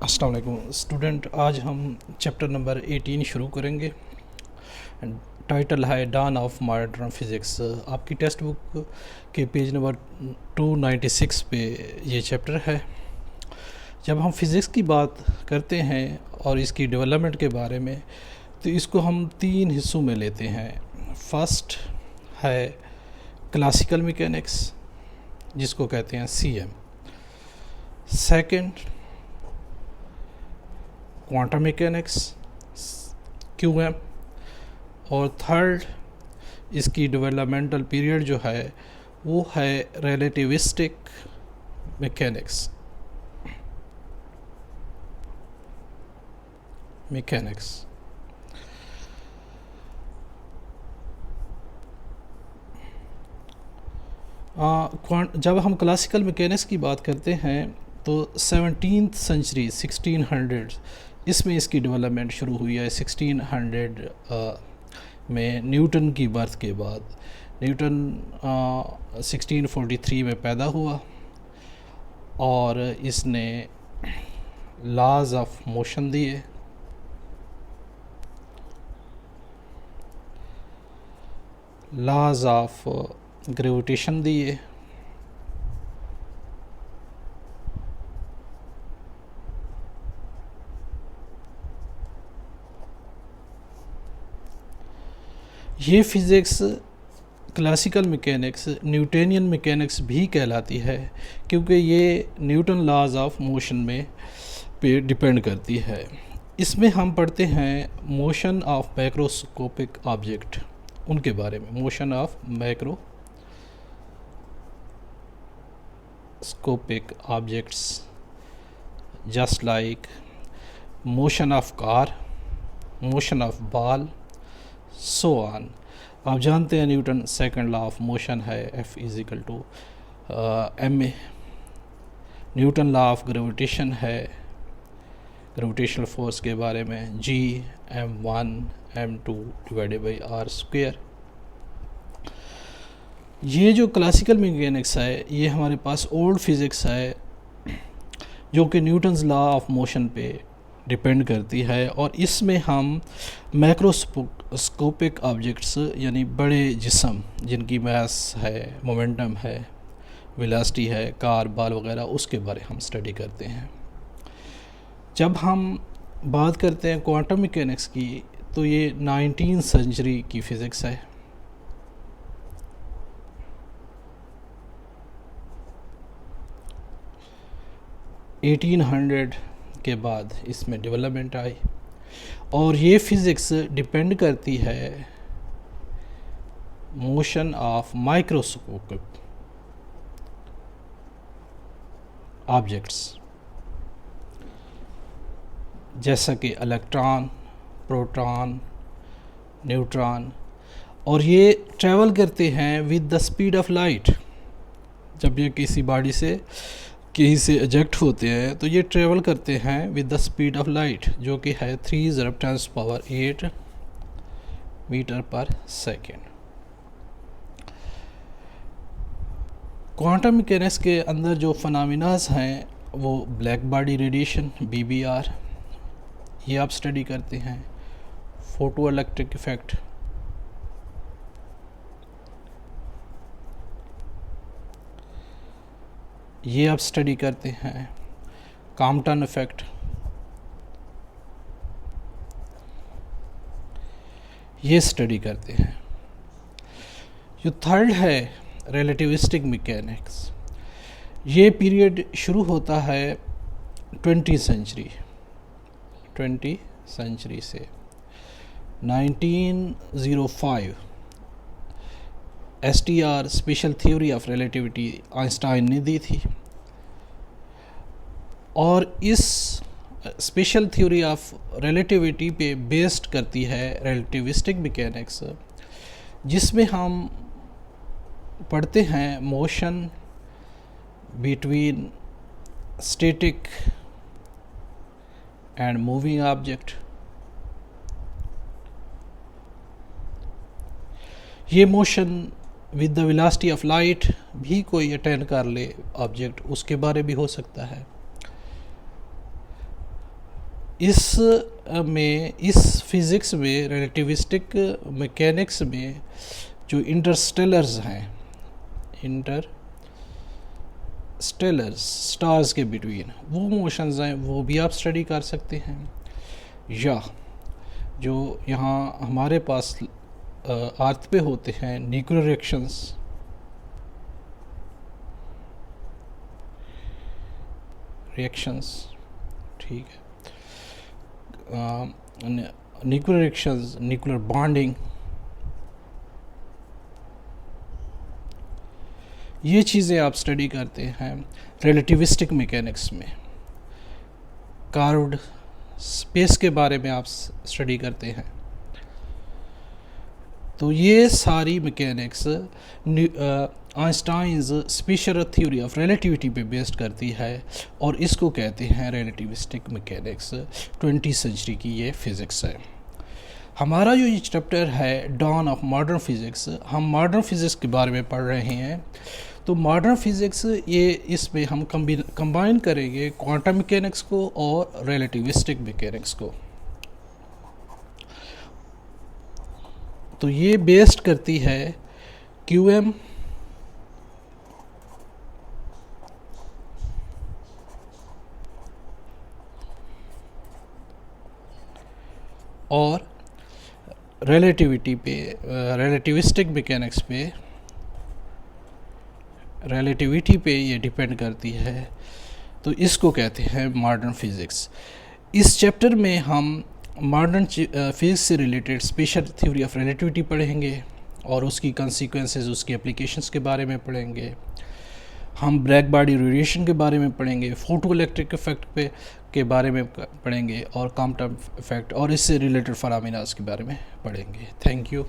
अस्सलाम वालेकुम स्टूडेंट। आज हम चैप्टर नंबर 18 शुरू करेंगे। टाइटल है डॉन ऑफ मॉडर्न फिज़िक्स। आपकी टेक्स्ट बुक के पेज नंबर 296 पे ये चैप्टर है। जब हम फिज़िक्स की बात करते हैं और इसकी डेवलपमेंट के बारे में, तो इसको हम तीन हिस्सों में लेते हैं। फर्स्ट है क्लासिकल मैकेनिक्स, जिसको कहते हैं CM। Second quantum mechanics, QM। और थर्ड इसकी डेवलपमेंटल पीरियड जो है वो है रिलेटिविस्टिक मैकेनिक्स। जब हम क्लासिकल मैकेनिक्स की बात करते हैं तो 17th सेंचुरी 1600 इसमें इसकी डेवलपमेंट शुरू हुई है। 1600 में न्यूटन की बर्थ के बाद, न्यूटन 1643 में पैदा हुआ और इसने लॉज ऑफ मोशन दिए। लॉज ऑफ ग्रेविटेशन दिए। ये physics classical mechanics Newtonian mechanics भी कहलाती है, क्योंकि ये न्यूटन लॉज ऑफ मोशन में पे डिपेंड करती है। इसमें हम पढ़ते हैं मोशन ऑफ मैक्रोस्कोपिक ऑब्जेक्ट, उनके बारे में। Motion of macroscopic objects just like motion of car, motion of ball, so on. आप जानते हैं Newton second law of motion है F = ma। Newton law of gravitation है, ग्रेविटेशनल फोर्स के बारे में, G m1m2/r²। ये जो क्लासिकल मैकेनिक्स है ये हमारे पास ओल्ड फिज़िक्स है, जो कि न्यूटन्स लॉ ऑफ मोशन पे डिपेंड करती है। और इसमें हम मैक्रोस्कोपिक ऑब्जेक्ट्स यानी बड़े जिस्म जिनकी मास है, मोमेंटम है, वेलोसिटी है, कार, बॉल वगैरह, उसके बारे हम स्टडी करते हैं। जब हम बात करते हैं क्वांटम मैकेनिक्स की, तो ये 19th सेंचुरी की फ़िज़िक्स है। के बाद इसमें डेवलपमेंट आई और ये फिज़िक्स डिपेंड करती है मोशन ऑफ माइक्रोस्कोपिक ऑब्जेक्ट्स, जैसा कि इलेक्ट्रॉन, प्रोटॉन, न्यूट्रॉन। और ये ट्रैवल करते हैं with the speed of light. जब ये किसी बॉडी से कहीं से एजेक्ट होते हैं तो ये ट्रेवल करते हैं with the speed of light, जो कि है 3×10⁸ मीटर/सेकेंड। क्वांटम मैकेनिक्स के अंदर जो फिनोमेनास हैं वो ब्लैक बॉडी रेडिएशन BBR, ये आप स्टडी करते हैं। फोटो इलेक्ट्रिक इफेक्ट, ये आप स्टडी करते हैं। कॉम्पटन इफेक्ट, ये स्टडी करते हैं। जो थर्ड है रिलेटिविस्टिक मैकेनिक्स, ये पीरियड शुरू होता है 20th सेंचुरी से। 1905 STR special theory of relativity Einstein ने दी थी। और इस स्पेशल थ्योरी ऑफ रिलेटिविटी पे बेस्ड करती है रिलेटिविस्टिक मैकेनिक्स, जिसमें हम पढ़ते हैं motion between static and moving object. ये motion with the velocity of light भी कोई अटेंड कर ले ऑब्जेक्ट, उसके बारे भी हो सकता है। इस इस फिज़िक्स में रिलेटिविस्टिक मैकेनिक्स में जो इंटरस्टेलर्स हैं, इंटरस्टेलर्स स्टार्स के बिटवीन वो मोशंस हैं, वो भी आप स्टडी कर सकते हैं। या जो यहाँ हमारे पास अर्थ पे होते हैं न्यूक्लियर रिएक्शंस, ठीक है, न्यूक्लियर रिएक्शंस, न्यूक्लियर बॉन्डिंग, ये चीज़ें आप स्टडी करते हैं रिलेटिविस्टिक मैकेनिक्स में। कार्व्ड स्पेस के बारे में आप स्टडी करते हैं। तो ये सारी mechanics Einstein's special theory of relativity पे बेस्ड करती है और इसको कहते हैं रिलेटिविस्टिक मैकेनिक्स। 20वीं सेंचुरी की ये फिज़िक्स है। हमारा जो ये चैप्टर है डॉन ऑफ मॉडर्न फिज़िक्स, हम मॉडर्न फिज़िक्स के बारे में पढ़ रहे हैं। तो मॉडर्न फिज़िक्स ये इसमें हम कंबाइन करेंगे क्वांटम मैकेनिक्स को और रिलेटिविस्टिक मैकेनिक्स को। तो ये बेस्ड करती है क्यूएम और रिलेटिविटी पे, रिलेटिविस्टिक मैकेनिक्स पे, रिलेटिविटी पे ये डिपेंड करती है। तो इसको कहते हैं मॉडर्न फिज़िक्स। इस चैप्टर में हम मॉडर्न फिज़िक्स से related special theory of relativity पढ़ेंगे और उसकी कंसिक्वेंसेस, उसकी एप्लीकेशंस के बारे में पढ़ेंगे। हम ब्लैक बॉडी रेडिएशन के बारे में पढ़ेंगे, फोटो इलेक्ट्रिक इफेक्ट के बारे में पढ़ेंगे और क्वांटम इफेक्ट और इससे रिलेटेड फिनोमेना के बारे में पढ़ेंगे। Thank you.